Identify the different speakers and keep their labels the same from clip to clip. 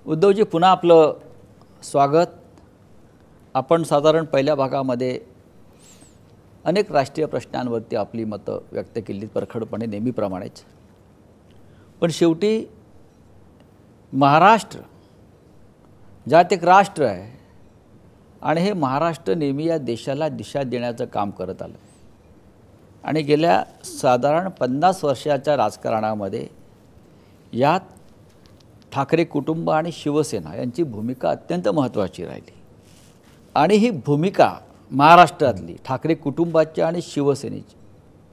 Speaker 1: उद्धवजी पुन्हा आपलं स्वागत। आपण साधारण पहिल्या भागामध्ये अनेक राष्ट्रीय प्रश्नांवरती आपली मतं व्यक्त केली परखडपणे नेहमीप्रमाणेच। पण शेवटी महाराष्ट्र ज्यात एक राष्ट्र आहे आणि हे महाराष्ट्र नेहमी या देशाला दिशा देण्याचं काम करत आलं आणि गेल्या साधारण 50 वर्षाच्या राजकारणामध्ये यात ठाकरे कुटुंब आणि शिवसेना यांची भूमिका अत्यंत महत्त्वाची राहिली आणि ही भूमिका महाराष्ट्रातली ठाकरे कुटुंबाची आणि शिवसेनेची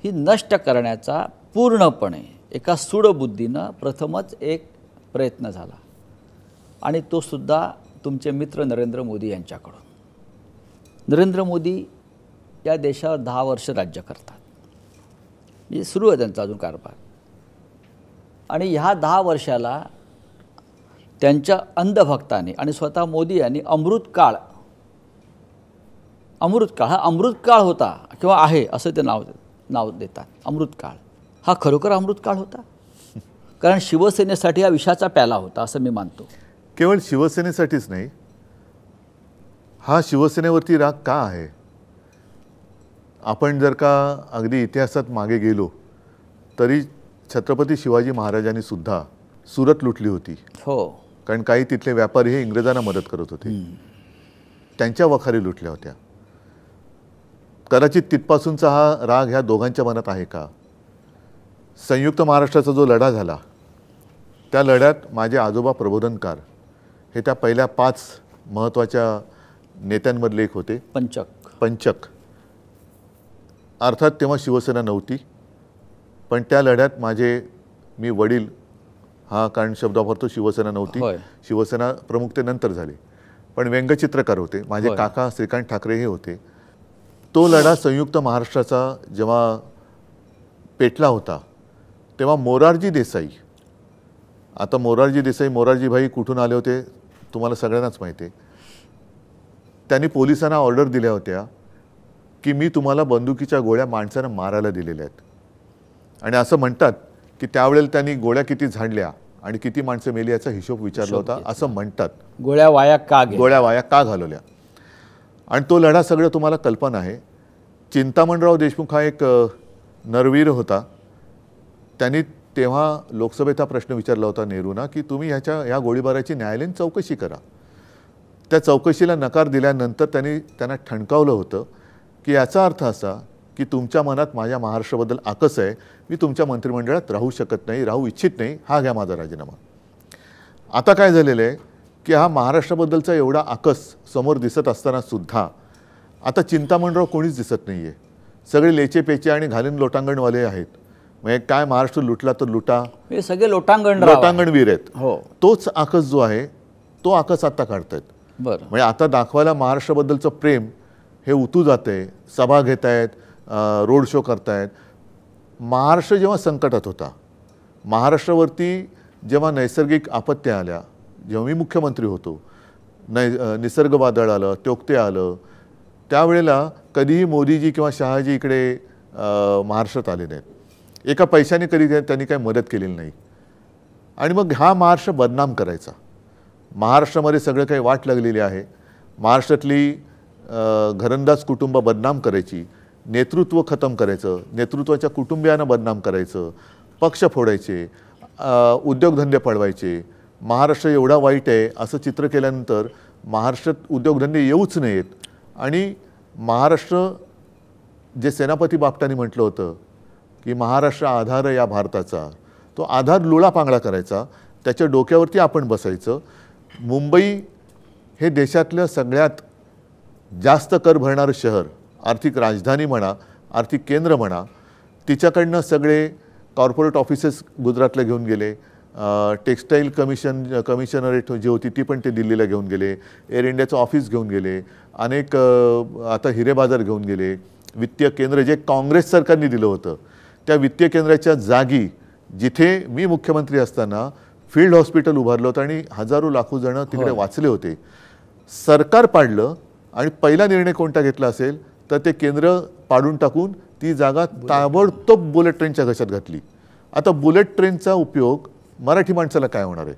Speaker 1: ही नष्ट करण्याचा पूर्णपणे एका सूडबुद्धीनं प्रथमच एक प्रयत्न झाला आणि तो सुद्धा तुमचे मित्र नरेंद्र मोदी यांच्याकडून। नरेंद्र मोदी या देशावर 10 वर्ष राज्य करतात, म्हणजे सुरू आहे त्यांचा अजून कारभार आणि ह्या 10 वर्षाला त्यांच्या अंधभक्तांनी आणि स्वतः मोदी यांनी अमृतकाळ हा अमृतकाळ होता किंवा आहे असं ते नाव देतात। अमृतकाळ हा खरोखर अमृतकाळ होता, कारण शिवसेनेसाठी हा विषाचा प्याला होता असं मी मानतो।
Speaker 2: केवळ शिवसेनेसाठीच नाही, हा शिवसेनेवरती राग का आहे? आपण जर का अगदी इतिहासात मागे गेलो तरी छत्रपती शिवाजी महाराजांनी सुद्धा सुरत लुटली होती।
Speaker 1: हो,
Speaker 2: कारण काही तिथले व्यापारी हे इंग्रजांना मदत करत होते, त्यांच्या वखारी लुटल्या होत्या। कदाचित तिथपासूनचा हा राग ह्या दोघांच्या मनात आहे का? संयुक्त महाराष्ट्राचा जो लढा झाला त्या लढ्यात माझे आजोबा प्रबोधनकार हे त्या पहिल्या 5 महत्त्वाच्या नेत्यांमधले एक होते। पंचक अर्थात तेव्हा शिवसेना नव्हती, पण त्या लढ्यात मी वडील हा कारण शब्द वापरतो, शिवसेना नव्हती, शिवसेना प्रमुख ते नंतर झाले, पण व्यंगचित्रकार होते। माझे काका श्रीकांत ठाकरे हे होते। तो लढा संयुक्त महाराष्ट्राचा जेव्हा पेटला होता तेव्हा मोरारजी देसाई, आता मोरारजी भाई कुठून आले होते तुम्हाला सगळ्यांनाच माहिती आहे। त्यांनी पोलिसांना ऑर्डर दिल्या होत्या की मी तुम्हाला बंदुकीच्या गोळ्या माणसांना मारायला दिलेल्या आहेत आणि असं म्हणतात की त्यावेळेला त्यांनी गोळ्या किती झाडल्या आणि किती माणसं मेली याचा हिशोब विचारला होता असं म्हणतात।
Speaker 1: गोळ्या वाया
Speaker 2: का घालवल्या आणि तो लढा सगळं तुम्हाला कल्पना आहे। चिंतामणराव देशमुख हा एक नरवीर होता, त्यांनी तेव्हा लोकसभेत हा प्रश्न विचारला होता नेहरूंना की तुम्ही ह्या गोळीबाराची न्यायालयीन चौकशी करा। त्या चौकशीला नकार दिल्यानंतर त्यांना ठणकावलं होतं की याचा अर्थ असा की तुमच्या मनात माझ्या महाराष्ट्राबद्दल आकस आहे, मी तुमच्या मंत्रिमंडळात राहू शकत नाही, राहू इच्छित नाही, हा घ्या माझा राजीनामा। आता काय झालेलं आहे की हा महाराष्ट्राबद्दलचा एवढा आकस समोर दिसत असताना सुद्धा आता चिंतामणराव कोणीच दिसत नाही आहे, सगळे लेचे पेचे आणि घालीन लोटांगणवाले आहेत। म्हणजे काय महाराष्ट्र लुटला तर लुटा,
Speaker 1: हे सगळे लोटांगणवीर
Speaker 2: आहेत। तोच आकस जो आहे तो आकस आता काढतायत।
Speaker 1: बरं,
Speaker 2: म्हणजे आता दाखवायला महाराष्ट्राबद्दलचं प्रेम हे उतू जाते, सभा घेत आहेत, रोड शो करतायत। महाराष्ट्र जेव्हा संकटात होता, महाराष्ट्रावरती जेव्हा नैसर्गिक आपत्त्या आल्या, जेव्हा मी मुख्यमंत्री होतो, निसर्ग वादळ आलं, टोकते आलं, त्यावेळेला कधीही मोदीजी किंवा शहाजी इकडे महाराष्ट्रात आले नाहीत। एका पैशाने कधी त्यांनी काही मदत केलेली नाही आणि मग हा महाराष्ट्र बदनाम करायचा। महाराष्ट्रामध्ये सगळं काही वाट लागलेली आहे, महाराष्ट्रातली घरंदाज कुटुंब बदनाम करायची, नेतृत्व खतम करायचं, नेतृत्वाच्या कुटुंबियांना बदनाम करायचं, पक्ष फोडायचे, उद्योगधंदे पळवायचे। महाराष्ट्र एवढा वाईट आहे असं चित्र केल्यानंतर महाराष्ट्रात उद्योगधंदे येऊच नयेत आणि महाराष्ट्र जे सेनापती बापटांनी म्हटलं होतं की महाराष्ट्र आधार या भारताचा, तो आधार लुळा पांगळा करायचा, त्याच्या डोक्यावरती आपण बसायचं। मुंबई हे देशातलं सगळ्यात जास्त कर भरणारं शहर, आर्थिक राजधानी म्हणा, आर्थिक केंद्र म्हणा, तिच्याकडनं सगळे कॉर्पोरेट ऑफिसेस गुजरातला घेऊन गेले, टेक्स्टाईल कमिशनरेट जी होती ती पण ते दिल्लीला घेऊन गेले, एअर इंडियाचं ऑफिस घेऊन गेले, अनेक आता हिरे बाजार घेऊन गेले। वित्तीय केंद्र जे काँग्रेस सरकारने दिलं होतं त्या वित्तीय केंद्राच्या जागी जिथे मी मुख्यमंत्री असताना फील्ड हॉस्पिटल उभारलं होतं आणि हजारो लाखो जण तिकडे वाचले होते, सरकार पाडलं आणि पहिला निर्णय कोणता घेतला असेल तर ते केंद्र पाडून टाकून ती जागा ताबडतोब बुलेट ट्रेनच्या घशात घातली। आता बुलेट ट्रेनचा उपयोग मराठी माणसाला काय होणार आहे?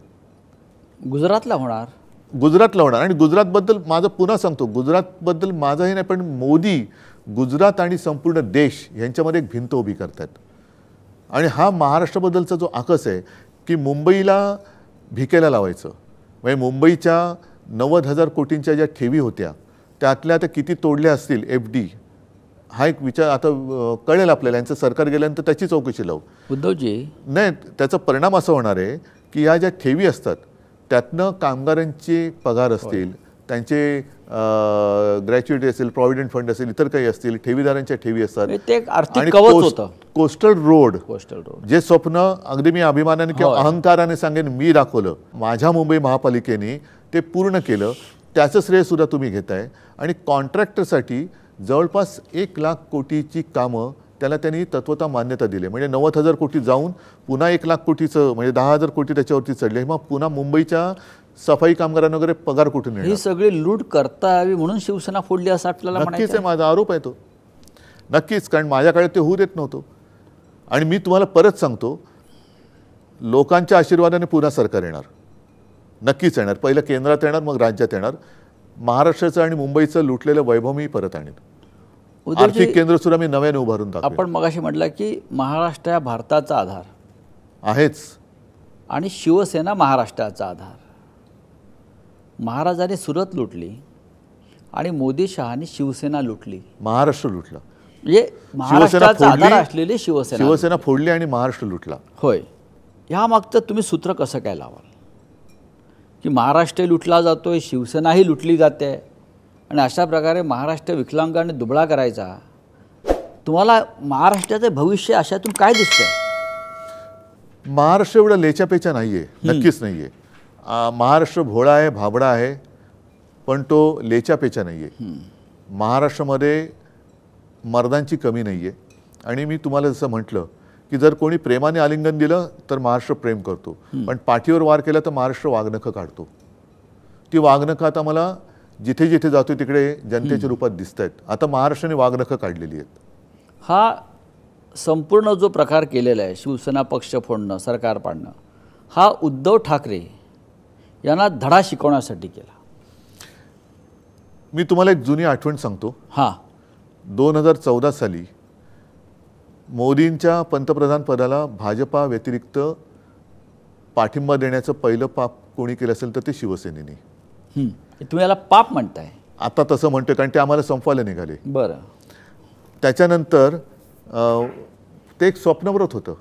Speaker 1: गुजरातला होणार.
Speaker 2: गुजरातला होणार. आणि गुजरातबद्दल माझं पुन्हा सांगतो, गुजरातबद्दल माझंही नाही, पण मोदी गुजरात आणि संपूर्ण देश यांच्यामध्ये एक भिंत उभी करतात. आणि हा महाराष्ट्राबद्दलचा जो आकस आहे की मुंबईला भिकेला लावायचं, म्हणजे मुंबईच्या 90,000 कोटींच्या ज्या ठेवी होत्या त्यातल्या आता किती तोडल्या असतील FD, हा एक विचार आता कळेल आपल्याला. यांचं सरकार गेल्यानंतर त्याची चौकशी लावू.
Speaker 1: उद्धवजी,
Speaker 2: नाही, त्याचा परिणाम असा होणार आहे की या ज्या ठेवी असतात त्यातनं कामगारांचे पगार असतील, त्यांचे ग्रॅच्युइटी असेल, प्रॉव्हिडंट फंड असेल, इतर काही असतील, ठेवीदारांच्या ठेवी असतात.
Speaker 1: ते एक आर्थिक कवच होतं.
Speaker 2: कोस्टल रोड
Speaker 1: रोड
Speaker 2: जे स्वप्न अगदी मी अभिमानाने किंवा अहंकाराने सांगेन मी दाखवलं, माझ्या मुंबई महापालिकेने ते पूर्ण केलं, त्याचं श्रेय सुद्धा तुम्ही घेताय. आणि कॉन्ट्रॅक्टरसाठी जवळपास 1,00,000 कोटीची कामं त्याला त्यांनी तत्वता मान्यता दिली. म्हणजे 90,000 कोटी जाऊन पुन्हा 1,00,000 कोटीचं म्हणजे 10,000 कोटी त्याच्यावरती चढले. मग पुन्हा मुंबईच्या सफाई कामगारांना वगैरे पगार कुठून
Speaker 1: ही सगळी लूट करता यावी म्हणून शिवसेना फोडली असं आपल्याला
Speaker 2: नक्कीच आहे. माझा आरोप आहे तो नक्कीच, कारण माझ्या काळात ते होऊ देत नव्हतं. आणि मी तुम्हाला परत सांगतो, लोकांच्या आशीर्वादाने पुन्हा सरकार येणार, नक्कीच येणार. पहिलं केंद्रात येणार, मग राज्यात येणार. महाराष्ट्राचं आणि मुंबईचं लुटलेलं वैभव मी परत आणेन. आर्थिक केंद्र सुद्धा मी नव्याने उभारून दाखवेन.
Speaker 1: आपण मगाशी म्हटलं की महाराष्ट्र हा भारताचा आधार
Speaker 2: आहेच
Speaker 1: आणि शिवसेना महाराष्ट्राचा आधार. महाराजांनी सुरत लुटली आणि मोदी शहानी शिवसेना लुटली,
Speaker 2: महाराष्ट्र लुटला.
Speaker 1: म्हणजे महाराष्ट्राचा आधार असलेली शिवसेना
Speaker 2: फोडली आणि महाराष्ट्र लुटला.
Speaker 1: होय. ह्या मागचं तुम्ही सूत्र कसं काय लावाल की महाराष्ट्र लुटला जातोय, शिवसेनाही लुटली जाते आणि अशा प्रकारे महाराष्ट्र विकलांग आणि दुबळा करायचा? तुम्हाला महाराष्ट्राचं भविष्य अशातून काय दिसतंय?
Speaker 2: महाराष्ट्र एवढा लेचापेचा नाही आहे, नक्कीच नाही आहे. महाराष्ट्र भोळा आहे, भाबडा आहे, पण तो लेचापेचा नाही आहे. महाराष्ट्रामध्ये मर्दांची कमी नाही आहे. आणि मी तुम्हाला जसं म्हटलं की जर कोणी प्रेमाने आलिंगन दिलं तर महाराष्ट्र प्रेम करतो, पण पाठीवर वार केला तर महाराष्ट्र वाघनखं काढतो. ती वाघनखं आता मला जिथे जिथे जातो तिकडे जनतेच्या रूपात दिसत आहेत. आता महाराष्ट्राने वाघनखं काढलेली आहेत.
Speaker 1: हा संपूर्ण जो प्रकार केलेला आहे, शिवसेना पक्ष फोडणं, सरकार पाडणं, हा उद्धव ठाकरे यांना धडा शिकवण्यासाठी केला.
Speaker 2: मी तुम्हाला एक जुनी आठवण सांगतो. 2014 साली मोदींच्या पंतप्रधान पदाला भाजपा व्यतिरिक्त पाठिंबा देण्याचं पहिलं पाप कोणी केलं असेल तर ते शिवसेनेने.
Speaker 1: तुम्ही याला पाप म्हणताय?
Speaker 2: आता तसं म्हणतोय कारण ते आम्हाला संपवायला निघाले.
Speaker 1: बरं.
Speaker 2: त्याच्यानंतर ते एक स्वप्नव्रत होतं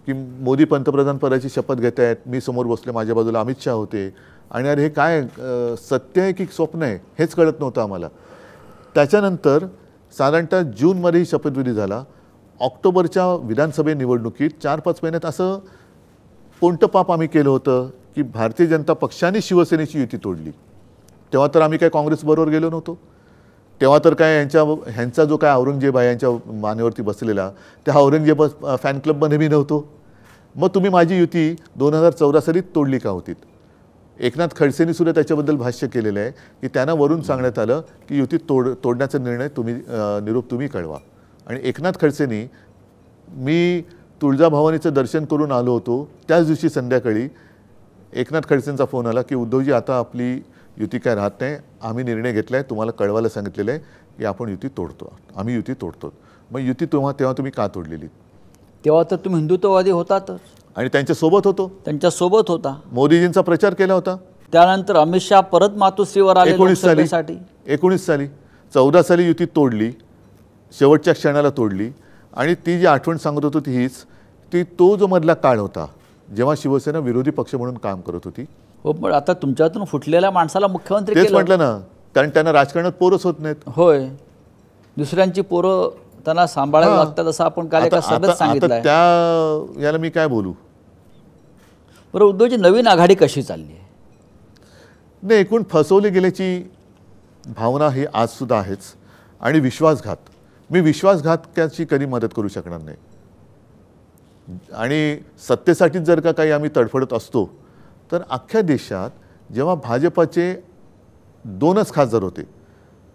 Speaker 2: की मोदी पंतप्रधान पदाची शपथ घेत आहेत, मी समोर बसले, माझ्या बाजूला अमित शहा होते, आणि अरे हे काय सत्य आहे की स्वप्न आहे हेच कळत नव्हतं आम्हाला. त्याच्यानंतर साधारणतः जूनमध्ये शपथविधी झाला. ऑक्टोबरच्या विधानसभे निवडणुकीत 4-5 महिन्यात असं कोणतं पाप आम्ही केलं होतं की भारतीय जनता पक्षाने शिवसेनेची युती तोडली? तेव्हा तर आम्ही काय काँग्रेसबरोबर गेलो नव्हतो. तेव्हा तर काय ह्यांचा जो काय औरंगजेब आहे यांच्या मानेवरती बसलेला, त्या औरंगजेब फॅन क्लबमध्ये मी नव्हतो. मग तुम्ही माझी युती 2014 साली तोडली का होती? एकनाथ खडसेंनी सुद्धा त्याच्याबद्दल भाष्य केलेलं आहे की त्यांना वरून सांगण्यात आलं की युती तोडण्याचा निर्णय निरोप तुम्ही कळवा. आणि एकनाथ खडसेंनी, मी तुळजाभवानीचं दर्शन करून आलो होतो, त्याच दिवशी संध्याकाळी एकनाथ खडसेंचा फोन आला की उद्धवजी आता आपली युती काय राहत नाही, आम्ही निर्णय घेतला आहे, तुम्हाला कळवायला सांगितलेलं आहे की आपण युती तोडतो, आम्ही युती तोडतो. मग युती तेव्हा तुम्ही का तोडलेली?
Speaker 1: तेव्हा तर तुम्ही हिंदुत्ववादी होतातच
Speaker 2: आणि त्यांच्यासोबत होतो.
Speaker 1: त्यांच्यासोबत होता,
Speaker 2: मोदीजींचा प्रचार केला होता.
Speaker 1: त्यानंतर अमित शहा परत मातोश्रीवर आले
Speaker 2: 19 साली. 14 साली युती तोडली, शेवटच्या क्षणाला तोडली. आणि ती जी आठवण सांगत होतो ती हीच, ती तो जो मधला काळ होता जेव्हा शिवसेना विरोधी पक्ष म्हणून काम करत होती.
Speaker 1: हो, पण आता तुमच्यातून फुटलेल्या माणसाला मुख्यमंत्री
Speaker 2: तेच म्हटलं ना, कारण त्यांना राजकारणात पोरच होत नाहीत.
Speaker 1: होय, दुसऱ्यांची पोरं त्यांना सांभाळायला लागतात असं आपण काल एका सभेत सांगितलं.
Speaker 2: त्या याला मी काय बोलू?
Speaker 1: बरं, उद्धवची नवीन आघाडी कशी चालली आहे?
Speaker 2: नाही, एकूण फसवली गेल्याची भावना ही आज सुद्धा आहेच. आणि विश्वासघात, मी विश्वासघातकाची कधी मदत करू शकणार नाही. आणि सत्तेसाठीच जर का काही आम्ही तडफडत असतो तर अख्ख्या देशात जेव्हा भाजपाचे 2च खासदार होते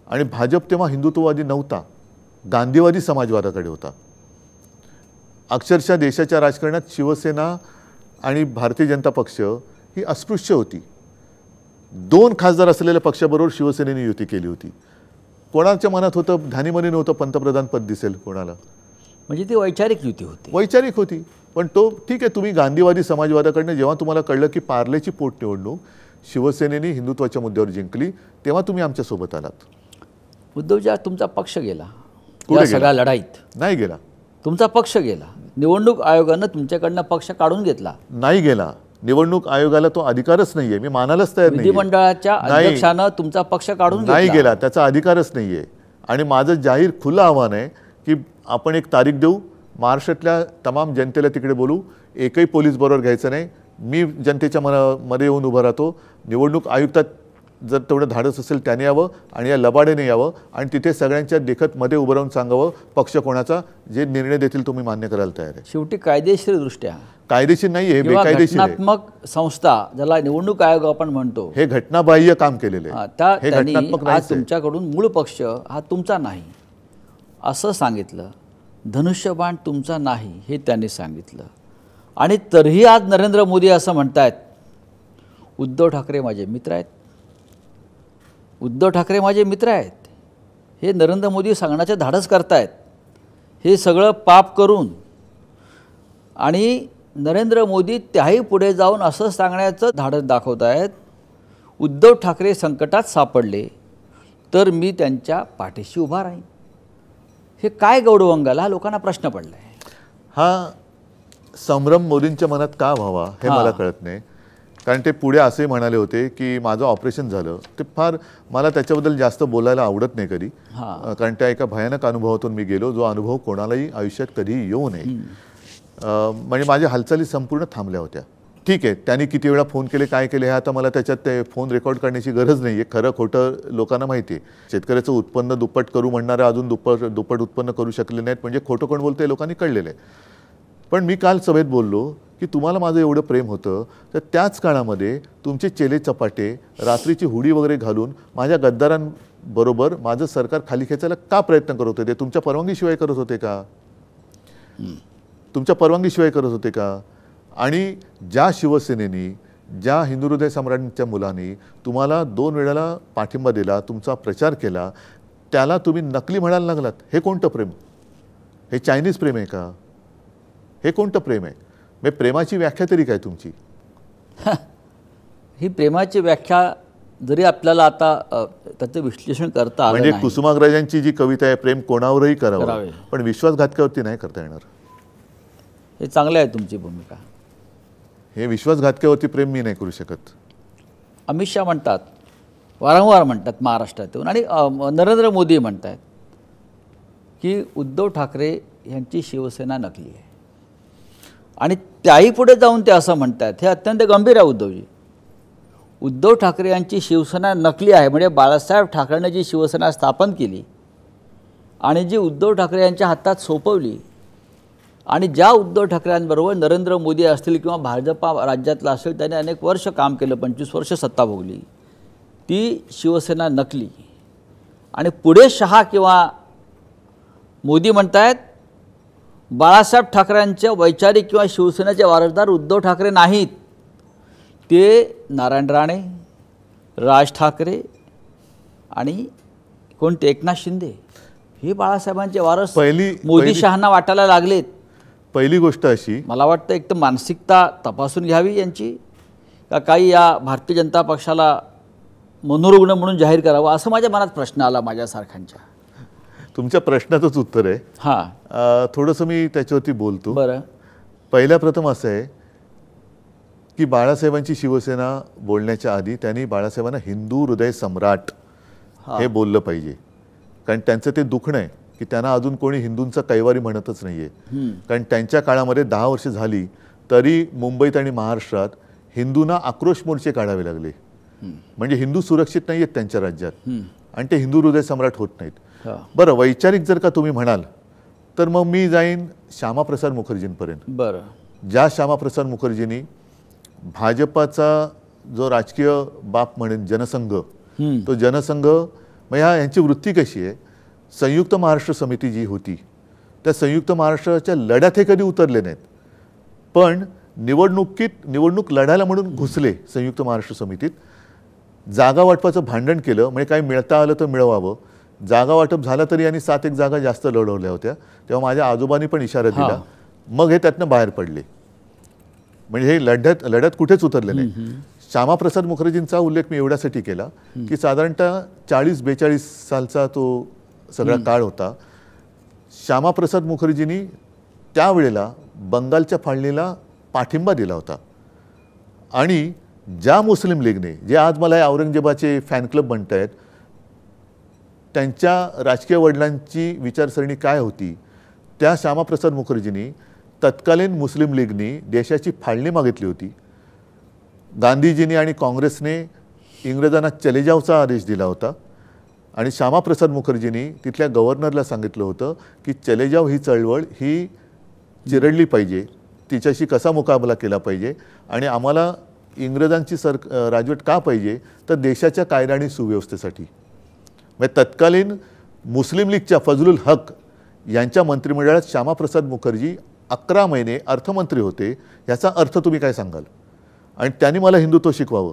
Speaker 2: आणि भाजप तेव्हा हिंदुत्ववादी नव्हता, गांधीवादी समाजवादाकडे होता. अक्षरशः देशाच्या राजकारणात शिवसेना आणि भारतीय जनता पक्ष ही अस्पृश्य होती. 2 खासदार असलेल्या पक्षाबरोबर शिवसेनेने युती केली होती. कोणाच्या मनात होतं, ध्यानीमनी नव्हतं पंतप्रधान पद दिसेल कोणाला.
Speaker 1: म्हणजे ती वैचारिक युती होती.
Speaker 2: वैचारिक होती. पण तो ठीक आहे, तुम्ही गांधीवादी समाजवादाकडनं जेव्हा तुम्हाला कळलं की पार्लेची पोटनिवडणूक शिवसेनेने हिंदुत्वाच्या मुद्द्यावर जिंकली, तेव्हा तुम्ही आमच्यासोबत आलात.
Speaker 1: उद्धवजी, आज तुमचा पक्ष गेला
Speaker 2: कुठे
Speaker 1: या
Speaker 2: गेला?
Speaker 1: सगळ्या लढाईत.
Speaker 2: नाही गेला.
Speaker 1: तुमचा पक्ष गेला. निवडणूक आयोगानं तुमच्याकडनं पक्ष काढून घेतला.
Speaker 2: नाही गेला. निवडणूक आयोगाला तो अधिकारच नाहीये. मी मानायलाच तयार नाही.
Speaker 1: विधिमंडळाच्या अध्यक्षानं तुमचा पक्ष काढून
Speaker 2: नाही
Speaker 1: घेतला.
Speaker 2: गेला. त्याचा अधिकारच नाहीये. आणि माझं जाहीर खुलं आव्हान आहे की आपण एक तारीख देऊ, महाराष्ट्रातल्या तमाम जनतेला तिकडे बोलू, एकही पोलीस बरोबर घ्यायचं नाही. मी जनतेच्या मध्ये येऊन उभं राहतो. निवडणूक आयुक्तात जर तेवढं धाडस असेल त्याने यावं आणि या लबाडेने यावं आणि तिथे सगळ्यांच्या देखत मध्ये उभं राहून सांगावं पक्ष कोणाचा, जे निर्णय देतील तुम्ही मान्य करायला तयार आहे.
Speaker 1: शेवटी कायदेशीर दृष्ट्या
Speaker 2: कायदेशीर नाही, हे बेकायदेशीर आहे.
Speaker 1: घटनात्मक संस्था ज्याला निवडणूक आयोग आपण म्हणतो,
Speaker 2: हे घटनाबाह्य काम केलेले आहे. हे
Speaker 1: त्यांनी
Speaker 2: घटनात्मक
Speaker 1: आज
Speaker 2: नाहीच आहे.
Speaker 1: तुमच्याकडून मूळ पक्ष हा तुमचा नाही असं सांगितलं. धनुष्यबाण तुमचा नाही हे त्यांनी सांगितलं. आणि तरीही आज नरेंद्र मोदी असं म्हणतायत, उद्धव ठाकरे माझे मित्र आहेत. उद्धव ठाकरे माझे मित्र आहेत हे नरेंद्र मोदी सांगण्याचे धाडस करतायत. हे सगळं पाप करून आणि नरेंद्र मोदी त्याही पुढे जाऊन असं सांगण्याचं धाडस दाखवत आहेत, उद्धव ठाकरे संकटात सापडले तर मी त्यांच्या पाठीशी उभा राहीन. हे काय गौडवंगाला हा लोकांना प्रश्न पडला आहे.
Speaker 2: हा संभ्रम मोदींच्या मनात का व्हावा हे मला कळत नाही. कारण ते पुढे असे म्हणाले होते की माझं ऑपरेशन झालं. ते फार मला त्याच्याबद्दल जास्त बोलायला आवडत नाही कधी, कारण त्या एका भयानक अनुभवातून मी गेलो, जो अनुभव कोणालाही आयुष्यात कधी येऊ नये. म्हणजे माझ्या हालचाली संपूर्ण थांबल्या होत्या. ठीक आहे, त्यांनी किती वेळा फोन केले, काय केले, हे आता मला त्याच्यात ते फोन रेकॉर्ड करण्याची गरज नाही आहे. खरं खोटं लोकांना माहिती आहे. शेतकऱ्याचं उत्पन्न दुप्पट करू म्हणणारे अजून दुप्पट उत्पन्न करू शकले नाहीत, म्हणजे खोटं कोण बोलतं हे लोकांनी कळलेलं आहे. पण मी काल सभेत बोललो की तुम्हाला माझं एवढं प्रेम होतं तर त्याच काळामध्ये तुमचे चेले चपाटे रात्रीची हुडी वगैरे घालून माझ्या गद्दारांबरोबर माझं सरकार खाली खेचायला का प्रयत्न करत होते? तुमच्या परवानगीशिवाय करत होते का? तुमच्या परवानगीशिवाय करत होते का? आणि ज्या शिवसेनेनी, ज्या हिंदू हृदय सम्राटांच्या मुलांनी तुम्हाला 2 वेळेला पाठिंबा दिला, तुमचा प्रचार केला, त्याला तुम्ही नकली म्हणायला लागलात. हे कोणतं प्रेम? हे चायनीज प्रेम आहे का? हे कोणतं प्रेम आहे? मी प्रेमाची व्याख्या तरी काय तुमची?
Speaker 1: ही प्रेमाची व्याख्या जरी आपल्याला आता त्याचं विश्लेषण करता आलं
Speaker 2: म्हणजे
Speaker 1: नाही.
Speaker 2: कुसुमाग्रजांची जी कविता आहे, प्रेम कोणावरही करावं पण विश्वासघातकावरती नाही करता येणार.
Speaker 1: हे चांगलं आहे तुमची भूमिका.
Speaker 2: हे विश्वासघातकावरती प्रेम मी नाही करू शकत.
Speaker 1: अमित शहा म्हणतात, वारंवार म्हणतात महाराष्ट्रातून, आणि नरेंद्र मोदी म्हणतात की उद्धव ठाकरे यांची शिवसेना नकली आहे. आणि त्याही पुढे जाऊन ते असं म्हणतात, हे अत्यंत गंभीर आहे उद्धवजी. उद्धव ठाकरे यांची शिवसेना नकली आहे म्हणजे बाळासाहेब ठाकरेंनी जी शिवसेना स्थापन केली आणि जी उद्धव ठाकरे यांच्या हातात सोपवली, आणि ज्या उद्धव ठाकरेंबरोबर नरेंद्र मोदी असतील किंवा भाजपा राज्यातला असेल, त्याने अनेक वर्ष काम केलं, 25 वर्ष सत्ता भोगली, ती शिवसेना नकली. आणि पुढे शहा किंवा मोदी म्हणतायत बाळासाहेब ठाकरेंच्या वैचारिक किंवा शिवसेनेचे वारसदार उद्धव ठाकरे नाहीत, ते नारायण राणे, राज ठाकरे आणि कोणते एकनाथ शिंदे हे बाळासाहेबांचे वारस मोदी शहांना वाटायला लागलेत.
Speaker 2: पहिली गोष्ट अशी,
Speaker 1: मला वाटतं एक तर मानसिकता तपासून घ्यावी यांची, का काही या भारतीय जनता पक्षाला मनोरुग्ण म्हणून जाहीर करावं, असं माझ्या मनात प्रश्न आला माझ्यासारख्यांच्या.
Speaker 2: तुमच्या प्रश्नाचंच उत्तर आहे.
Speaker 1: हां,
Speaker 2: थोडंसं मी त्याच्यावरती बोलतो.
Speaker 1: बरं.
Speaker 2: पहिल्या प्रथम असं आहे की बाळासाहेबांची शिवसेना बोलण्याच्या आधी त्यांनी बाळासाहेबांना हिंदू हृदय सम्राट हे बोललं पाहिजे. कारण त्यांचं ते दुखणं आहे की त्यांना अजून कोणी हिंदूंचा कैवारी म्हणतच नाही आहे. कारण त्यांच्या काळामध्ये 10 वर्ष झाली तरी मुंबईत आणि महाराष्ट्रात हिंदूंना आक्रोश मोर्चे काढावे लागले. म्हणजे हिंदू सुरक्षित नाही आहेत त्यांच्या राज्यात आणि ते हिंदू हृदय सम्राट होत नाहीत. बरं, वैचारिक जर का तुम्ही म्हणाल तर मग मी जाईन श्यामाप्रसाद मुखर्जींपर्यंत.
Speaker 1: बरं.
Speaker 2: ज्या श्यामाप्रसाद मुखर्जींनी भाजपाचा जो राजकीय बाप म्हणेन जनसंघ, तो जनसंघ, मग यांची वृत्ती कशी आहे, संयुक्त महाराष्ट्र समिती जी होती त्या संयुक्त महाराष्ट्राच्या लढ्यात हे कधी उतरले नाहीत, पण निवडणूक लढायला म्हणून घुसले संयुक्त महाराष्ट्र समितीत. जागा वाटपाचं भांडण केलं, म्हणजे काही मिळता आलं तर मिळवावं. जागा वाटप झालं तरी यांनी 7 एक जागा जास्त लढवल्या होत्या. तेव्हा माझ्या आजोबांनी पण इशारा दिला. मग हे त्यातनं बाहेर पडले. म्हणजे हे लढत कुठेच उतरले नाही. श्यामाप्रसाद मुखर्जींचा उल्लेख मी एवढ्यासाठी केला की साधारणतः 40-42 सालचा तो सगळा काळ होता. श्यामाप्रसाद मुखर्जींनी त्यावेळेला बंगालच्या फाळणीला पाठिंबा दिला होता. आणि ज्या मुस्लिम लीगने, जे आज मला या औरंगजेबाचे फॅन क्लब म्हणत आहेत, त्यांच्या राजकीय वडिलांची विचारसरणी काय होती, त्या श्यामाप्रसाद मुखर्जींनी तत्कालीन मुस्लिम लीगनी देशाची फाळणी मागितली होती. गांधीजींनी आणि काँग्रेसने इंग्रजांना चले जावचा आदेश दिला होता. आणि श्यामाप्रसाद मुखर्जींनी तिथल्या गव्हर्नरला सांगितलं होतं की चले जाव ही चळवळ ही चिरडली पाहिजे, तिच्याशी कसा मुकाबला केला पाहिजे, आणि आम्हाला इंग्रजांची राजवट का पाहिजे, तर देशाच्या कायदा आणि सुव्यवस्थेसाठी. म्हणजे तत्कालीन मुस्लिम लीगच्या फजलुल हक यांच्या मंत्रिमंडळात श्यामाप्रसाद मुखर्जी 11 महिने अर्थमंत्री होते. याचा अर्थ तुम्ही काय सांगाल? आणि त्यांनी मला हिंदुत्व शिकवावं,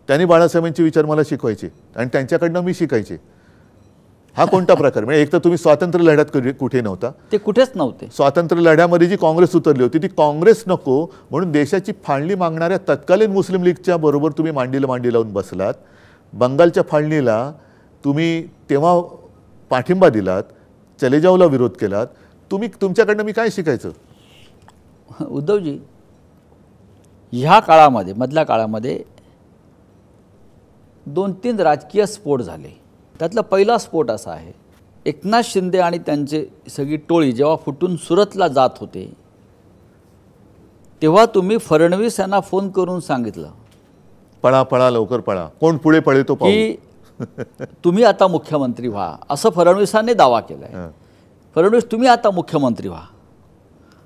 Speaker 2: त्यांनी बाळासाहेबांचे विचार मला शिकवायचे आणि त्यांच्याकडनं मी शिकायचे. हा कोणता प्रकार? म्हणजे एक तर तुम्ही स्वातंत्र्य लढ्यात कुठे नव्हता,
Speaker 1: ते कुठेच नव्हते.
Speaker 2: स्वातंत्र्य लढ्यामध्ये जी काँग्रेस उतरली होती ती काँग्रेस नको म्हणून देशाची फाळणी मागणाऱ्या तत्कालीन मुस्लिम लीगच्या बरोबर तुम्ही मांडीला मांडी लावून बसलात. बंगालच्या फाळणीला तुम्ही तेव्हा पाठिंबा दिलात, चले जावला विरोध केलात. तुमच्याकडनं मी काय शिकायचं?
Speaker 1: उद्धवजी, ह्या काळामध्ये, मधल्या काळामध्ये 2-3 राजकीय स्फोट झाले. त्यातला पहिला स्फोट असा आहे, एकनाथ शिंदे आणि त्यांची सगळी टोळी जेव्हा फुटून सुरतला जात होते तेव्हा तुम्ही फडणवीस यांना फोन करून सांगितलं,
Speaker 2: पळा पळा लवकर पळा, कोण पुढे पळे तो पाहू,
Speaker 1: की तुम्ही आता मुख्यमंत्री व्हा, असं फडणवीसांनी दावा केलाय. फडणवीस तुम्ही आता मुख्यमंत्री व्हा,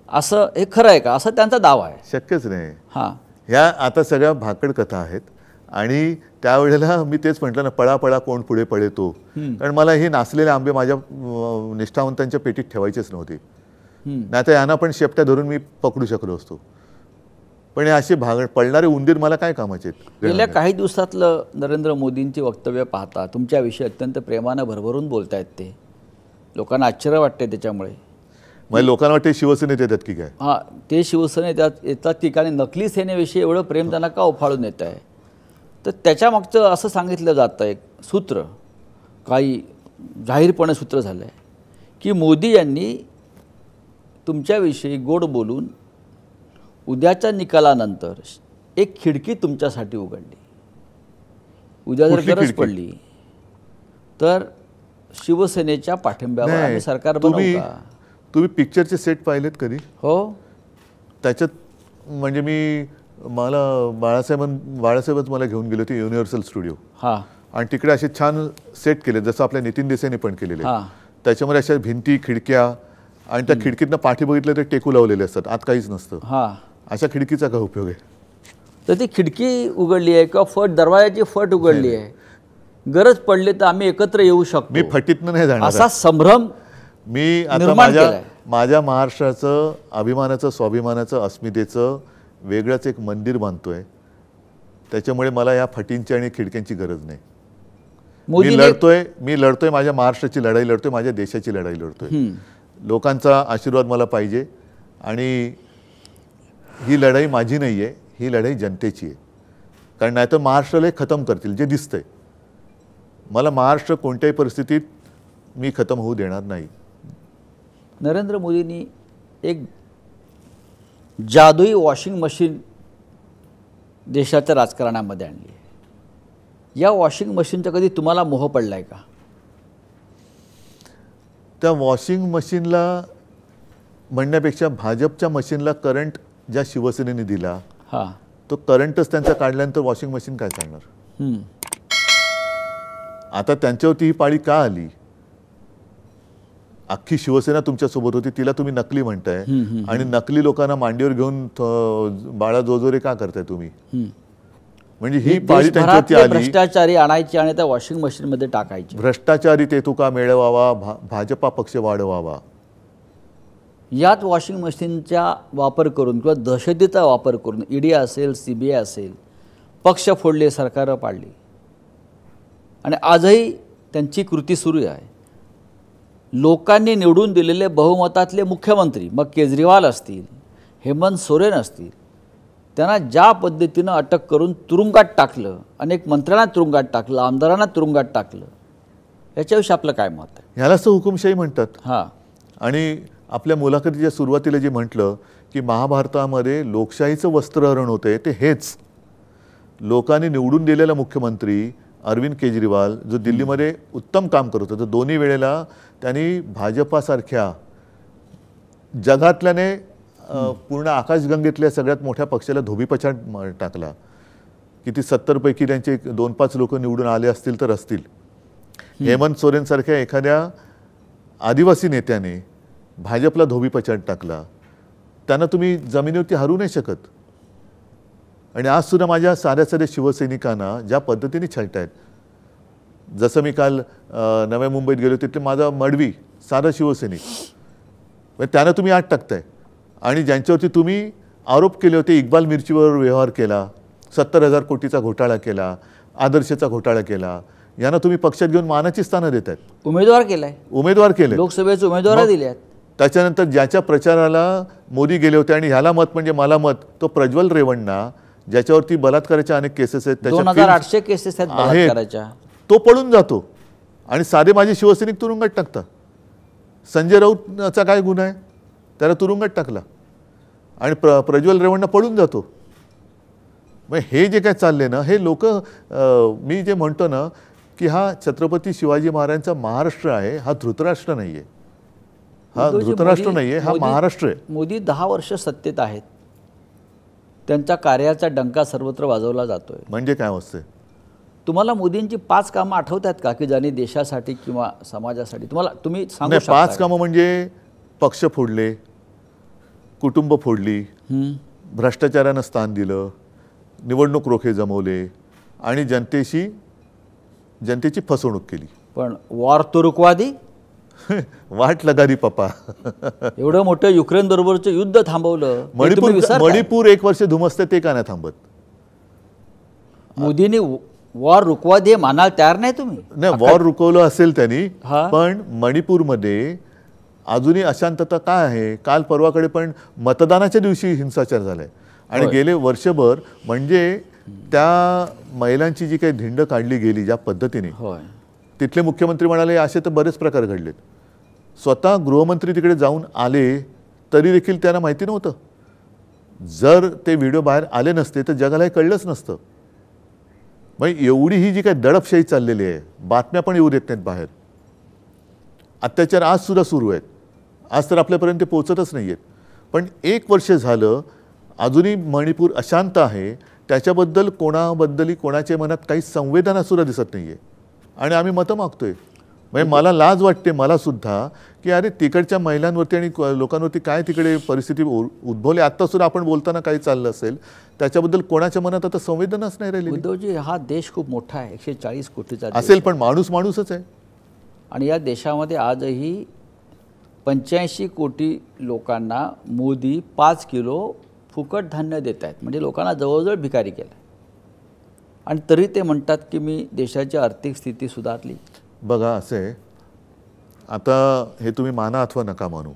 Speaker 1: असं हे खरं आहे का? असं त्यांचा दावा आहे.
Speaker 2: शक्यच नाही.
Speaker 1: हां,
Speaker 2: ह्या आता सगळ्या भाकड कथा आहेत. आणि त्यावेळेला मी तेच म्हटलं ना, पळा पळा कोण पुढे पळे तो. कारण मला हे नासलेले आंबे माझ्या निष्ठावंतांच्या पेटीत ठेवायचेच नव्हते. नाही तर यांना पण शेपट्या धरून मी पकडू शकलो असतो. पण हे असे पळणारे उंदीर मला काय कामाचे आहेत?
Speaker 1: गेल्या काही दिवसातलं नरेंद्र मोदींची वक्तव्य पाहता तुमच्याविषयी अत्यंत प्रेमानं भरभरून बोलतायत. ते लोकांना आश्चर्य वाटते त्याच्यामुळे.
Speaker 2: मग लोकांना वाटते शिवसेनेत येतात की काय?
Speaker 1: हां, ते शिवसेनेत येतात की काय? नकली सेनेविषयी एवढं प्रेम त्यांना का उफाळून येत आहे? तर त्याच्यामागचं असं सांगितलं जातं, एक सूत्र, काही जाहीरपणे सूत्र झालं आहे की मोदी यांनी तुमच्याविषयी गोड बोलून उद्याच्या निकालानंतर एक खिडकी तुमच्यासाठी उघडली. उद्या जर गरज पडली तर शिवसेनेच्या पाठिंब्यावर आम्ही सरकार बनवू का?
Speaker 2: तुम्ही पिक्चरचे सेट पाहिलेत कधी?
Speaker 1: हो.
Speaker 2: त्याच्यात म्हणजे मला बाळासाहेबच मला घेऊन गेले होते युनिव्हर्सल स्टुडिओ.
Speaker 1: हां.
Speaker 2: आणि तिकडे असे छान सेट केले जसं आपल्या नितीन देसाईंनी पण केलेले.
Speaker 1: हां.
Speaker 2: त्याच्यामध्ये अशा भिंती, खिडक्या, आणि त्या खिडकीतनं पाठी बघितलं तर टेकू लावलेले असतात, आत काहीच नसतं.
Speaker 1: हां.
Speaker 2: अशा खिडकीचा काय उपयोग आहे?
Speaker 1: तर ती खिडकी उघडली आहे किंवा दरवाजाची फट उघडली आहे, गरज पडली तर आम्ही एकत्र येऊ शकतो,
Speaker 2: मी फटीतनं नाही जाणार
Speaker 1: असा संभ्रम
Speaker 2: मी आता माझ्या महाराष्ट्राचं अभिमानाचं, स्वाभिमानाचं, अस्मितेचं वेगळंच एक मंदिर बांधतोय. त्याच्यामुळे मला या फटींची आणि खिडक्यांची गरज नाही. मी लढतोय माझ्या महाराष्ट्राची लढाई लढतोय, माझ्या देशाची लढाई लढतोय. लोकांचा आशीर्वाद मला पाहिजे. आणि ही लढाई माझी नाही आहे, ही लढाई जनतेची आहे. कारण नाहीतर महाराष्ट्राला खतम करतील, जे दिसतंय. मला महाराष्ट्र कोणत्याही परिस्थितीत मी खतम होऊ देणार नाही.
Speaker 1: नरेंद्र मोदींनी एक जादुई वॉशिंग मशीन देशाच्या राजकारणामध्ये आणली आहे. या वॉशिंग मशीनचा कधी तुम्हाला मोह पडलाय का?
Speaker 2: त्या वॉशिंग मशीनला म्हणण्यापेक्षा भाजपच्या मशीनला करंट ज्या शिवसेनेने दिला,
Speaker 1: हां,
Speaker 2: तो करंटच त्यांचा काढल्यानंतर वॉशिंग मशीन काय चालणार? आता त्यांच्यावरती ही पाळी का आली? अख्खी शिवसेना तुमच्यासोबत होती, तिला तुम्ही नकली म्हणताय. आणि नकली लोकांना मांडीवर घेऊन बाळा जोजोरे का करताय तुम्ही? म्हणजे ही पाळी त्यांच्यावरती आली.
Speaker 1: भ्रष्टाचारी आणायची आणि त्या वॉशिंग मशीनमध्ये टाकायची.
Speaker 2: भ्रष्टाचारी तेथुका मेळवावा, भाजपा पक्ष वाढवावा.
Speaker 1: यात वॉशिंग मशीनचा वापर करून किंवा दहशतीचा वापर करून ईडी असेल, CBI असेल, पक्ष फोडले, सरकारं पाडली आणि आजही त्यांची कृती सुरू आहे. लोकांनी निवडून दिलेले बहुमतातले मुख्यमंत्री, मग केजरीवाल असतील, हेमंत सोरेन असतील, त्यांना ज्या पद्धतीनं अटक करून तुरुंगात टाकलं, अनेक मंत्र्यांना तुरुंगात टाकलं, आमदारांना तुरुंगात टाकलं, याच्याविषयी आपलं काय मत आहे?
Speaker 2: ह्यालाच तर हुकुमशाही म्हणतात.
Speaker 1: हां,
Speaker 2: आणि आपल्या मुलाखतीच्या सुरुवातीला जे म्हटलं की महाभारतामध्ये लोकशाहीचं वस्त्रहरण होते ते हेच. लोकांनी निवडून दिलेला मुख्यमंत्री अरविंद केजरीवाल जो दिल्लीमध्ये उत्तम काम करत होता, तर दोन्ही वेळेला त्यांनी भाजपासारख्या जगातल्याने पूर्ण आकाशगंगेतल्या सगळ्यात मोठ्या पक्षाला धोबीपछाड टाकला. किती 70 पैकी त्यांचे 2-5 लोक निवडून आले असतील तर असतील. हेमंत सोरेनसारख्या एखाद्या आदिवासी नेत्याने भाजपला धोबीपछाड टाकला. त्यांना तुम्ही जमिनीवरती हरू नाही शकत. आणि आज सुद्धा माझ्या साध्या साध्या शिवसैनिकांना ज्या पद्धतीने छळतायत, जसं मी काल नव्या मुंबईत गेलो तिथे माझा मडवी साधा शिवसैनिक, त्यानं तुम्ही आत टाकताय. आणि ज्यांच्यावरती तुम्ही आरोप केले होते, इक्बाल मिरचीवर व्यवहार केला, 70,000 कोटीचा घोटाळा केला, आदर्शचा घोटाळा केला, यांना तुम्ही पक्षात घेऊन मानाची स्थानं देत आहेत.
Speaker 1: उमेदवार केले, लोकसभेचे उमेदवार दिले आहेत.
Speaker 2: त्याच्यानंतर ज्याच्या प्रचाराला मोदी गेले होते आणि ह्याला मत म्हणजे मला मत, तो प्रज्वल रेवण्णा ज्याच्यावरती बलात्काराच्या अनेक केसेस आहेत,
Speaker 1: 2800 केसेस आहेत बलात्काराच्या,
Speaker 2: तो पळून जातो आणि साधे माझे शिवसैनिक तुरुंगात टाकतात. संजय राऊतचा काय गुन्हा आहे, त्याला तुरुंगात टाकला आणि प्रज्वल रेवण्णा पळून जातो. मग हे जे काय चालले ना, हे लोक, मी जे म्हणतो ना की हा छत्रपती शिवाजी महाराजांचा महाराष्ट्र आहे, हा धृतराष्ट्र नाही आहे. हा धृतराष्ट्र नाही आहे, हा महाराष्ट्र आहे.
Speaker 1: मोदी 10 वर्ष सत्तेत आहेत, त्यांच्या कार्याचा डंका सर्वत्र वाजवला जातोय.
Speaker 2: म्हणजे काय असते?
Speaker 1: तुम्हाला मोदींची 5 कामं आठवतात का की ज्यांनी देशासाठी किंवा समाजासाठी तुम्ही सांगू शकता?
Speaker 2: 5 कामं म्हणजे पक्ष फोडले, कुटुंब फोडली, भ्रष्टाचारानं स्थान दिलं, निवडणूक रोखे जमवले आणि जनतेची फसवणूक केली.
Speaker 1: पण वॉर तो रुकवा दी,
Speaker 2: वाट लगा दी पप्पा.
Speaker 1: एवढं मोठं युक्रेन बरोबरचं युद्ध थांबवलं.
Speaker 2: मणिपूर 1 वर्ष धुमसते, ते का नाही थांबत?
Speaker 1: मोदींनी वॉर रुकवा दे मानायला तयार नाही तुम्ही?
Speaker 2: नाही, वॉर रुकवलं असेल त्यांनी, पण मणिपूरमध्ये अजूनही अशांतता काय आहे? काल परवाकडे पण मतदानाच्या दिवशी हिंसाचार झालाय आणि गेले वर्षभर म्हणजे त्या महिलांची जी काही धिंड काढली गेली ज्या पद्धतीने, तिथले मुख्यमंत्री म्हणाले असे तर बरेच प्रकार घडलेत. स्वतः गृहमंत्री तिकडे जाऊन आले तरी देखील त्यांना माहिती नव्हतं. जर ते व्हिडिओ बाहेर आले नसते तर जगाला हे कळलंच नसतं. मग एवढी ही जी काही दडपशाही चाललेली आहे, बातम्या पण येऊ देत नाहीत बाहेर. अत्याचार आज सुद्धा सुरू आहेत, आज तर आपल्यापर्यंत पोहोचतच नाही आहेत. पण 1 वर्ष झालं अजूनही मणिपूर अशांत आहे. त्याच्याबद्दल कोणाच्या मनात काही संवेदना सुद्धा दिसत नाही आहे आणि आम्ही मतं मागतोय. म्हणजे मला लाज वाटते मला सुद्धा की अरे तिकडच्या महिलांवरती आणि लोकांवरती काय तिकडे परिस्थिती उद्भवली. आत्ता सुद्धा आपण बोलताना काही चाललं असेल त्याच्याबद्दल कोणाच्या मनात आता संवेदनाच नाही राहिली.
Speaker 1: उद्धवजी, हा देश खूप मोठा आहे, 140 कोटीचा
Speaker 2: असेल, पण माणूस माणूसच आहे.
Speaker 1: आणि या देशामध्ये आजही 85 कोटी लोकांना मोदी 5 किलो फुकट धान्य देत आहेत. म्हणजे लोकांना जवळजवळ भिकारी केलं. आणि तरी ते म्हणतात की मी देशाची आर्थिक स्थिती सुधारली.
Speaker 2: बघा असं आहे, आता हे तुम्ही माना अथवा नका मानू,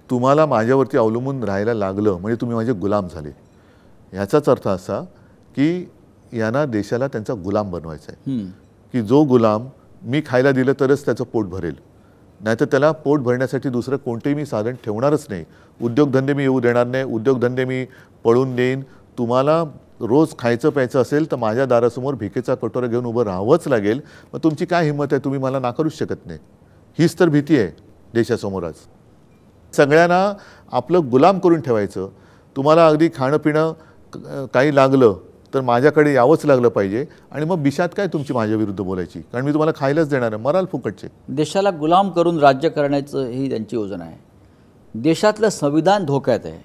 Speaker 2: तुम्हाला माझ्यावरती अवलंबून राहायला लागलं म्हणजे तुम्ही माझे गुलाम झाले. ह्याचाच अर्थ असा की यांना देशाला त्यांचा गुलाम बनवायचा आहे. की जो गुलाम मी खायला दिलं तरच त्याचं पोट भरेल, नाहीतर त्याला पोट भरण्यासाठी दुसरं कोणतेही मी साधन ठेवणारच नाही. उद्योगधंदे मी येऊ देणार नाही, उद्योगधंदे मी पळून देईन. तुम्हाला रोज खायचं प्यायचं असेल तर माझ्या दारासमोर भिकेचा कटोरा घेऊन उभं राहावंच लागेल. मग तुमची काय हिंमत आहे? तुम्ही मला नाकारूच शकत नाही. हीच तर भीती आहे देशासमोर आज. सगळ्यांना आपलं गुलाम करून ठेवायचं. तुम्हाला अगदी खाणं पिणं काही लागलं तर माझ्याकडे यावंच लागलं पाहिजे आणि मग बिशात काय तुमची माझ्या विरुद्ध बोलायची, कारण मी तुम्हाला खायलाच देणार आहे, मराल फुकटचे.
Speaker 1: देशाला गुलाम करून राज्य करण्याचं ही त्यांची योजना आहे. देशातलं संविधान धोक्यात आहे.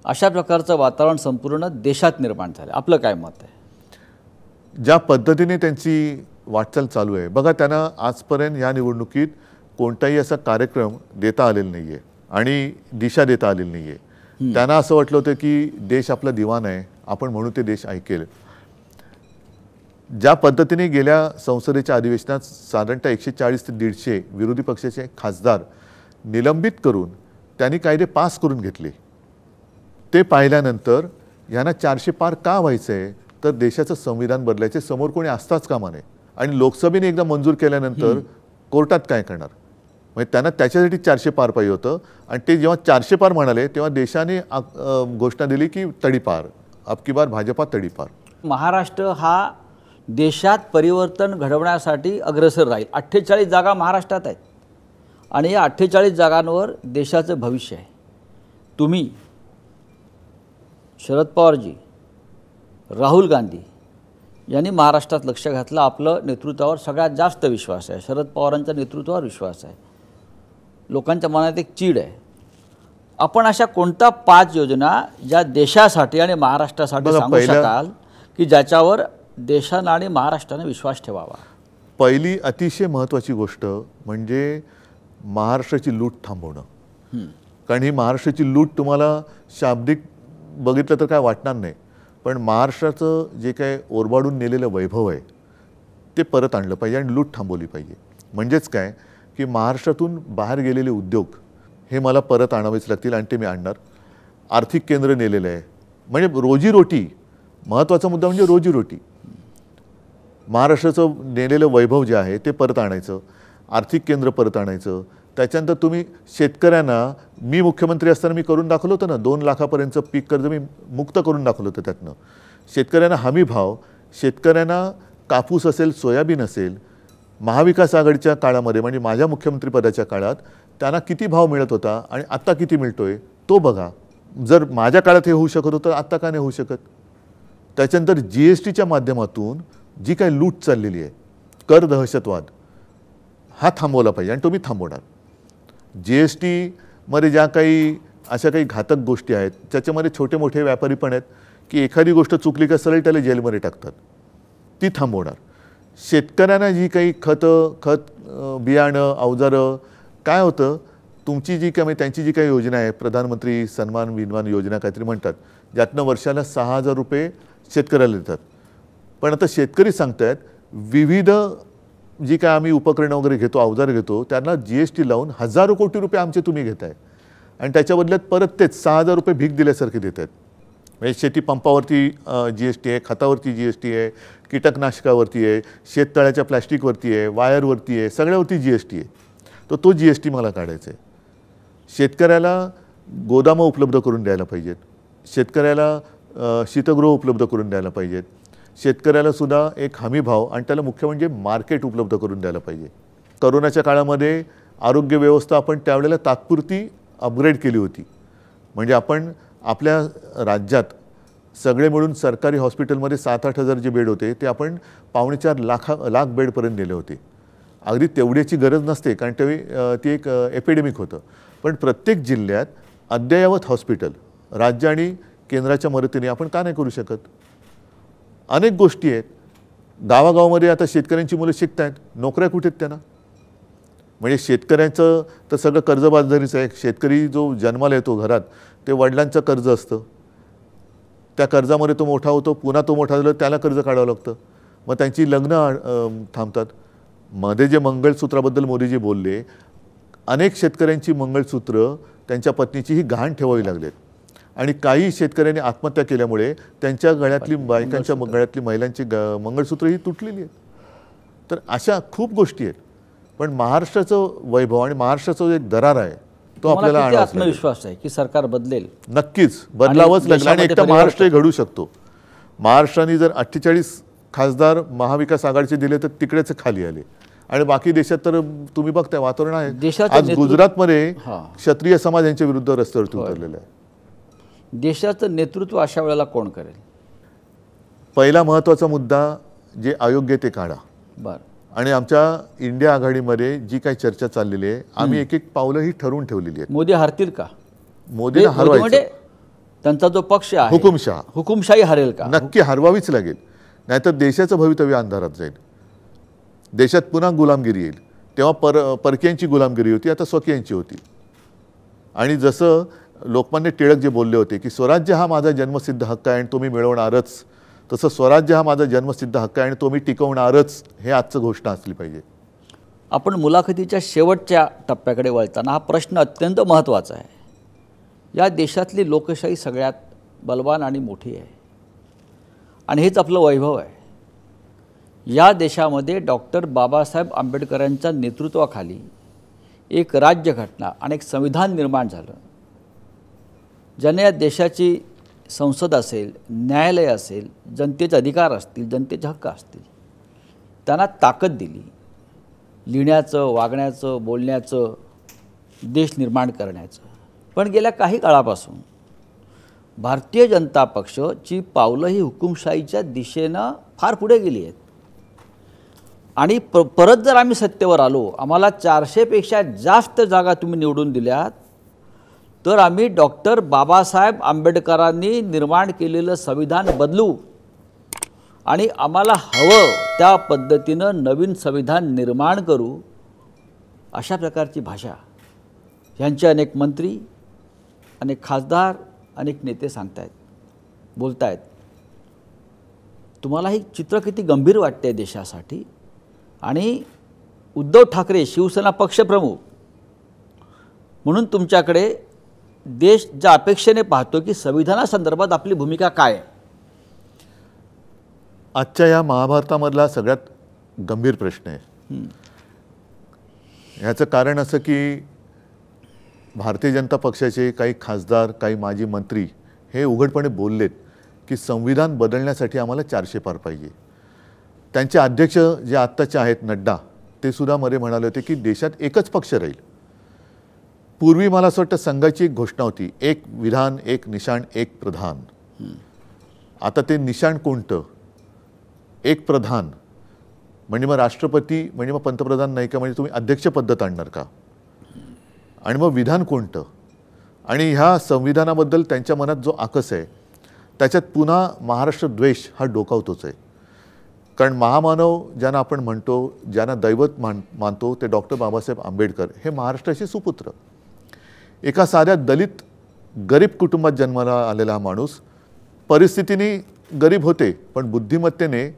Speaker 1: अशा प्रकारचं वातावरण संपूर्ण देशात निर्माण झालं. आपलं काय मत आहे?
Speaker 2: ज्या पद्धतीने त्यांची वाटचाल चालू आहे बघा, त्यांना आजपर्यंत या निवडणुकीत कोणताही असा कार्यक्रम देता आलेला नाही आहे. आणि दिशा देता आलेली नाही आहे. त्यांना असं वाटलं होतं की देश आपला दिवाण आहे, आपण म्हणू ते देश ऐकेल. ज्या पद्धतीने गेल्या संसदेच्या अधिवेशनात साधारणतः 140 ते 150 विरोधी पक्षाचे खासदार निलंबित करून त्यांनी कायदे पास करून घेतले, ते पाहिल्यानंतर यांना 400 पार का व्हायचं आहे, तर देशाचं संविधान बदलायचे समोर कोणी असताच कामा नये. आणि लोकसभेने एकदा मंजूर केल्यानंतर कोर्टात काय करणार, म्हणजे त्यांना त्याच्यासाठी 400 पार पाहिजे होतं. आणि ते जेव्हा 400 पार म्हणाले तेव्हा देशाने घोषणा दिली की तडीपार, अब की बार भाजपा तडीपार.
Speaker 1: महाराष्ट्र हा देशात परिवर्तन घडवण्यासाठी अग्रेसर राहील. 48 जागा महाराष्ट्रात आहेत आणि या 48 जागांवर देशाचं भविष्य आहे. तुम्ही शरद पवारजी, राहुल गांधी यांनी महाराष्ट्रात लक्ष घातलं. आपलं नेतृत्वावर सगळ्यात जास्त विश्वास आहे, शरद पवारांच्या नेतृत्वावर विश्वास आहे. लोकांच्या मनात एक चीड आहे. आपण अशा कोणत्या 5 योजना ज्या देशासाठी आणि महाराष्ट्रासाठी सांगू शकाल की ज्याच्यावर देशानं आणि महाराष्ट्राने विश्वास ठेवावा?
Speaker 2: पहिली अतिशय महत्त्वाची गोष्ट म्हणजे महाराष्ट्राची लूट थांबवणं. कारण ही महाराष्ट्राची लूट तुम्हाला शाब्दिक बघितलं तर काय वाटणार नाही, पण महाराष्ट्राचं जे काय ओरबाडून नेलेलं वैभव आहे ते परत आणलं पाहिजे आणि लूट थांबवली पाहिजे. म्हणजेच काय की महाराष्ट्रातून बाहेर गेलेले उद्योग हे मला परत आणावेच लागतील आणि ते मी आणणार. आर्थिक केंद्र नेलेलं आहे, म्हणजे रोजीरोटी, महत्त्वाचा मुद्दा म्हणजे रोजीरोटी. महाराष्ट्राचं नेलेलं वैभव जे आहे ते परत आणायचं, आर्थिक केंद्र परत आणायचं. त्याच्यानंतर तुम्ही शेतकऱ्यांना, मी मुख्यमंत्री असताना मी करून दाखवलं होतं ना, 2 लाखापर्यंतचं पीक कर्ज मी मुक्त करून दाखवलं होतं. त्यातनं शेतकऱ्यांना हमी भाव, शेतकऱ्यांना कापूस असेल, सोयाबीन असेल, महाविकास आघाडीच्या काळामध्ये म्हणजे माझ्या मुख्यमंत्रीपदाच्या काळात त्यांना किती भाव मिळत होता आणि आत्ता किती मिळतोय तो बघा. जर माझ्या काळात हे होऊ शकत होतं, आत्ता का नाही होऊ शकत? त्याच्यानंतर GSTच्या माध्यमातून जी काही लूट चाललेली आहे, कर दहशतवाद, हा थांबवला पाहिजे आणि तो मी थांबवणार. GSTमध्ये ज्या काही अशा काही घातक गोष्टी आहेत त्याच्यामध्ये छोटे मोठे व्यापारी पण आहेत की एखादी गोष्ट चुकली का सरळ त्याला जेलमध्ये टाकतात, ती थांबवणार. शेतकऱ्यांना जी काही खत बियाणं, अवजारं, काय होतं तुमची जी काही त्यांची जी काही योजना आहे, प्रधानमंत्री सन्मान विन्मान योजना काहीतरी म्हणतात, ज्यातनं वर्षाला 6,000 रुपये शेतकऱ्याला देतात. पण आता शेतकरी सांगतायत विविध जी काय आम्ही उपकरणं वगैरे घेतो, अवजार घेतो, त्यांना GST लावून हजारो कोटी रुपये आमचे तुम्ही घेताय आणि त्याच्या बदल्यात परत तेच 6,000 रुपये भीक दिल्यासारखे देत आहेत. म्हणजे शेती पंपावरती GST आहे, खतावरती GST आहे, कीटकनाशकावरती आहे, शेततळ्याच्या प्लॅस्टिकवरती आहे, वायरवरती आहे, सगळ्यावरती GST आहे. तो GST मला काढायचा आहे. शेतकऱ्याला गोदामं उपलब्ध करून द्यायला पाहिजेत, शेतकऱ्याला शीतगृह उपलब्ध करून द्यायला पाहिजेत, शेतकऱ्याला सुद्धा एक हमी भाव आणि त्याला मुख्य म्हणजे मार्केट उपलब्ध करून द्यायला पाहिजे. करोनाच्या काळामध्ये आरोग्य व्यवस्था आपण त्यावेळेला तात्पुरती अपग्रेड केली होती. म्हणजे आपण आपल्या राज्यात सगळे मिळून सरकारी हॉस्पिटलमध्ये 7-8 हजार जे बेड होते ते आपण 4.25 लाख बेडपर्यंत नेले होते. अगदी तेवढ्याची गरज नसते कारण ती एक एपिडेमिक होतं. पण प्रत्येक जिल्ह्यात अद्ययावत हॉस्पिटल राज्य आणि केंद्राच्या मदतीने आपण का नाही करू शकत? अनेक गोष्टी आहेत. गावागावामध्ये आता शेतकऱ्यांची मुलं शिकत आहेत, नोकऱ्या कुठे आहेत त्यांना? म्हणजे शेतकऱ्यांचं तर सगळं कर्जबाजारीचं आहे. शेतकरी जो जन्माला येतो घरात ते वडिलांचं कर्ज असतं, त्या कर्जामध्ये तो मोठा होतो, पुन्हा तो मोठा झाला त्याला कर्ज काढावं लागतं, मग त्यांची लग्न थांबतात. मध्ये जे मंगळसूत्राबद्दल मोदीजी बोलले, अनेक शेतकऱ्यांची मंगळसूत्र त्यांच्या पत्नीची ही गहाण ठेवावी लागलेत आणि काही शेतकऱ्यांनी आत्महत्या केल्यामुळे त्यांच्या गळ्यातली बायकांच्या गळ्यातली महिलांची मंगळसूत्र ही तुटलेली आहेत. तर अशा खूप गोष्टी आहेत. पण महाराष्ट्राचं वैभव आणि महाराष्ट्राचा जो एक दरार आहे तो आपल्याला आणावा लागेल.
Speaker 1: आत्मविश्वास आहे की सरकार बदलेल,
Speaker 2: नक्कीच बदलावंच लागेल आणि एकटा महाराष्ट्रही घडू शकतो. महाराष्ट्राने जर 48 खासदार महाविकास आघाडीचे दिले तर तिकडेच खाली आले आणि बाकी देशात तर तुम्ही बघताय वातावरण आहे. आज गुजरातमध्ये क्षत्रिय समाज यांच्या विरुद्ध रस्त्यावरती उतरलेला आहे.
Speaker 1: देशाचं नेतृत्व अशा वेळेला कोण करेल?
Speaker 2: पहिला महत्त्वाचा मुद्दा जे अयोग्य ते काढा.
Speaker 1: बरं.
Speaker 2: आणि आमच्या इंडिया आघाडीमध्ये जी काही चर्चा चाललेली आहे आम्ही एक एक पावलं ही ठरवून ठेवलेली आहेत.
Speaker 1: मोदी हरतील का?
Speaker 2: मोदीला हरवायचं,
Speaker 1: त्यांचा जो पक्ष आहे हुकुमशाही हरेल का?
Speaker 2: नक्की हरवावीच लागेल, नाहीतर देशाचं भवितव्य अंधारात जाईल. देशात पुन्हा गुलामगिरी येईल. तेव्हा परकीयांची गुलामगिरी होती, आता स्वकीयांची होती. आणि जसं लोकमान्य टिळक जे बोलले होते की स्वराज्य हा माझा जन्मसिद्ध हक्क आहे आणि तो मी मिळवणारच, तसं स्वराज्य हा माझा जन्मसिद्ध हक्क आहे आणि तो मी टिकवणारच, हे आजचं घोषणा असली पाहिजे.
Speaker 1: आपण मुलाखतीच्या शेवटच्या टप्प्याकडे वळताना हा प्रश्न अत्यंत महत्त्वाचा आहे. या देशातली लोकशाही सगळ्यात बलवान आणि मोठी आहे आणि हेच आपलं वैभव आहे. या देशामध्ये डॉक्टर बाबासाहेब आंबेडकरांच्या नेतृत्वाखाली एक राज्यघटना आणि एक संविधान निर्माण झालं, ज्याने या देशाची संसद असेल, न्यायालय असेल, जनतेचे अधिकार असतील, जनतेचे हक्क असतील, त्यांना ताकद दिली लिहिण्याचं, वागण्याचं, बोलण्याचं, देश निर्माण करण्याचं. पण गेल्या काही काळापासून भारतीय जनता पक्षाची पावलं ही हुकुमशाहीच्या दिशेनं फार पुढे गेली आहेत आणि परत जर आम्ही सत्तेवर आलो, आम्हाला 400पेक्षा जास्त जागा तुम्ही निवडून दिल्यात, तर आम्ही डॉक्टर बाबासाहेब आंबेडकरांनी निर्माण केलेलं संविधान बदलू आणि आम्हाला हवं त्या पद्धतीनं नवीन संविधान निर्माण करू, अशा प्रकारची भाषा यांचे अनेक मंत्री, अनेक खासदार, अनेक नेते सांगतायत, बोलतायत. तुम्हाला हे चित्र किती गंभीर वाटते देशासाठी? आणि उद्धव ठाकरे शिवसेना पक्षप्रमुख म्हणून तुमच्याकडे देश ज्या अपेक्षेने पाहतो की संविधानासंदर्भात आपली भूमिका काय आहे?
Speaker 2: आजच्या या महाभारतामधला सगळ्यात गंभीर प्रश्न आहे. ह्याचं कारण असं की भारतीय जनता पक्षाचे काही खासदार, काही माजी मंत्री हे उघडपणे बोललेत की संविधान बदलण्यासाठी आम्हाला 400 पार पाहिजे. त्यांचे अध्यक्ष जे आत्ताचे आहेत नड्डा, ते सुद्धा मध्ये म्हणाले होते की देशात एकच पक्ष राहील. पूर्वी मला असं वाटतं संघाची एक घोषणा होती, एक विधान, एक निशाण, एक प्रधान. आता ते निशाण कोणतं? एक प्रधान म्हणजे मग राष्ट्रपती म्हणजे मग पंतप्रधान नाही का, म्हणजे तुम्ही अध्यक्ष पद्धत आणणार का? आणि मग विधान कोणतं? आणि ह्या संविधानाबद्दल त्यांच्या मनात जो आकस आहे त्याच्यात पुन्हा महाराष्ट्र द्वेष हा डोकावतोच आहे. कारण महामानव ज्यांना आपण म्हणतो, ज्यांना दैवत मानतो, ते डॉक्टर बाबासाहेब आंबेडकर हे महाराष्ट्राचे सुपुत्र. एका साध्या दलित गरीब कुटुंबात जन्माला आलेला हा माणूस परिस्थितीने गरीब होते, पण बुद्धिमत्तेने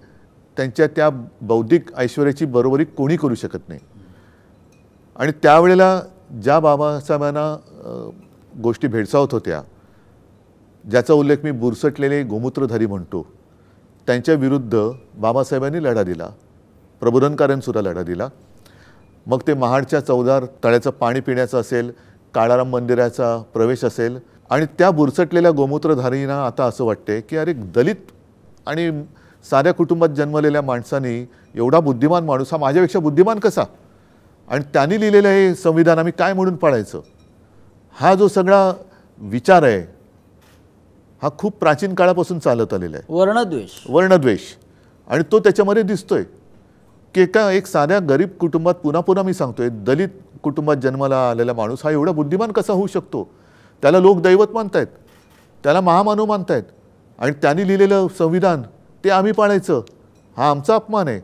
Speaker 2: त्यांच्या त्या बौद्धिक ऐश्वर्याची बरोबरी कोणी करू शकत नाही. आणि त्यावेळेला ज्या बाबासाहेबांना गोष्टी भेडसावत होत्या, ज्याचा उल्लेख मी बुरसटलेले गोमूत्रधारी म्हणतो, त्यांच्या विरुद्ध बाबासाहेबांनी लढा दिला, प्रबोधनकारांसुद्धा लढा दिला. मग ते महाडच्या चौदार तळ्याचं पाणी पिण्याचं असेल, काळाराम मंदिराचा प्रवेश असेल, आणि त्या बुरसटलेल्या गोमूत्रधारींना आता असं वाटते की अरे दलित आणि साध्या कुटुंबात जन्मलेल्या माणसाने एवढा बुद्धिमान माणूस हा माझ्यापेक्षा बुद्धिमान कसा, आणि त्यांनी लिहिलेलं हे संविधान आम्ही काय म्हणून पाळायचं? हा जो सगळा विचार आहे हा खूप प्राचीन काळापासून चालत आलेला आहे. वर्णद्वेष. आणि तो त्याच्यामध्ये दिसतोय की एक साध्या गरीब कुटुंबात, पुन्हा पुन्हा मी सांगतोय, दलित कुटुंबात जन्माला आलेला माणूस हा एवढा बुद्धिमान कसा होऊ शकतो? त्याला लोक दैवत मानतायत, त्याला महामानव मानतायत, आणि त्यांनी लिहिलेलं संविधान ते आम्ही पाळायचं, हा आमचा अपमान आहे,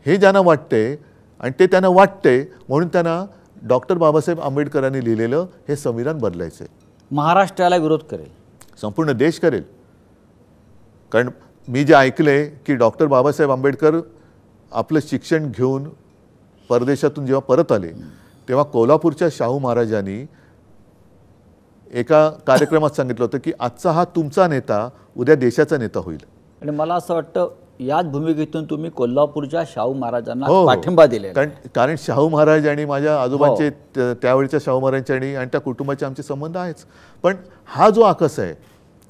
Speaker 2: हे ज्यांना वाटते. आणि ते त्यांना वाटते म्हणून त्यांना डॉक्टर बाबासाहेब आंबेडकरांनी लिहिलेलं हे संविधान बदलायचं आहे.
Speaker 1: महाराष्ट्राला विरोध करेल,
Speaker 2: संपूर्ण देश करेल. कारण मी जे ऐकले की डॉक्टर बाबासाहेब आंबेडकर आपलं शिक्षण घेऊन परदेशातून जेव्हा परत आले, तेव्हा कोल्हापूरच्या शाहू महाराजांनी एका कार्यक्रमात सांगितलं होतं की आजचा हा तुमचा नेता उद्या देशाचा नेता होईल.
Speaker 1: आणि मला असं वाटतं याच भूमिकेतून तुम्ही कोल्हापूरच्या शाहू महाराजांना पाठिंबा दिले.
Speaker 2: कारण शाहू महाराज आणि माझ्या आजोबांचे त्यावेळच्या शाहू महाराजांनी आणि त्या कुटुंबाचे आमचे संबंध आहेच. पण हा जो आकस आहे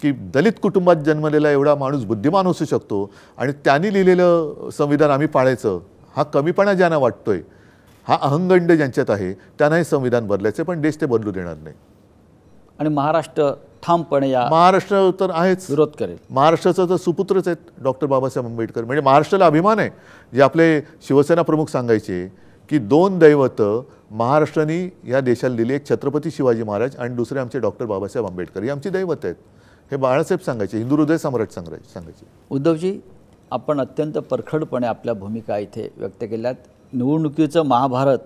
Speaker 2: की दलित कुटुंबात जन्मलेला एवढा माणूस बुद्धिमान असू शकतो आणि त्यांनी लिहिलेलं संविधान आम्ही पाळायचं, हा कमीपणा ज्यांना वाटतोय, हा अहंगंड ज्यांच्यात आहे, त्यांना हे संविधान बदलायचं, पण देश ते बदलू देणार नाही.
Speaker 1: आणि महाराष्ट्र ठामपणे या
Speaker 2: महाराष्ट्र तर आहेच
Speaker 1: विरोध करेल.
Speaker 2: महाराष्ट्राचा तर सुपुत्रच आहेत डॉक्टर बाबासाहेब आंबेडकर. म्हणजे महाराष्ट्राला अभिमान आहे. जे आपले शिवसेना प्रमुख सांगायचे की 2 दैवत महाराष्ट्राने या देशाला दिली, एक छत्रपती शिवाजी महाराज आणि दुसरे आमचे डॉक्टर बाबासाहेब आंबेडकर, ही आमची दैवत आहेत. हे बाळासाहेब सांगायचे, हिंदू हृदय सम्राट सांगायचे.
Speaker 1: उद्धवजी, आपण अत्यंत परखडपणे आपल्या भूमिका इथे व्यक्त केल्यात. निवडणुकीचं महाभारत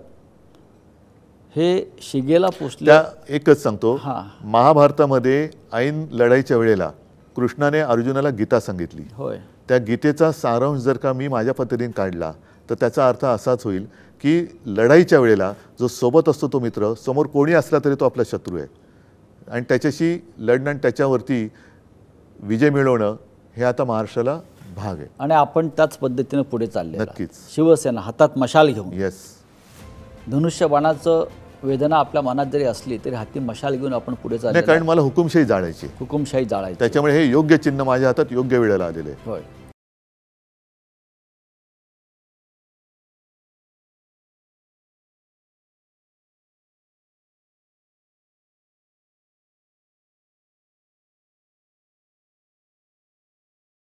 Speaker 1: हे शिगेला पोचल्या.
Speaker 2: त्या एकच सांगतो,
Speaker 1: हां.
Speaker 2: महाभारतामध्ये ऐन लढाईच्या वेळेला कृष्णाने अर्जुनाला गीता सांगितली.
Speaker 1: होय.
Speaker 2: त्या गीतेचा सारांश जर का मी माझ्या पद्धतीने काढला तर त्याचा अर्थ असाच होईल की लढाईच्या वेळेला जो सोबत असतो तो मित्र, समोर कोणी असला तरी तो आपला शत्रू आहे आणि त्याच्याशी लढणं आणि त्याच्यावरती विजय मिळवणं हे आता महाराष्ट्राला भाग आहे.
Speaker 1: आणि आपण त्याच पद्धतीने पुढे चालले.
Speaker 2: नक्कीच.
Speaker 1: शिवसेना हातात मशाल घेऊन,
Speaker 2: येस,
Speaker 1: धनुष्यबाणाचं वेदना आपल्या मनात जरी असली तरी हाती मशाल घेऊन आपण पुढे
Speaker 2: नाही,
Speaker 1: चालले.
Speaker 2: कारण मला हुकुमशाही जाळायची,
Speaker 1: हुकुमशाही जाळायची.
Speaker 2: त्याच्यामुळे हे योग्य चिन्ह माझ्या हातात योग्य वेळेला आलेलं आहे.
Speaker 1: होय.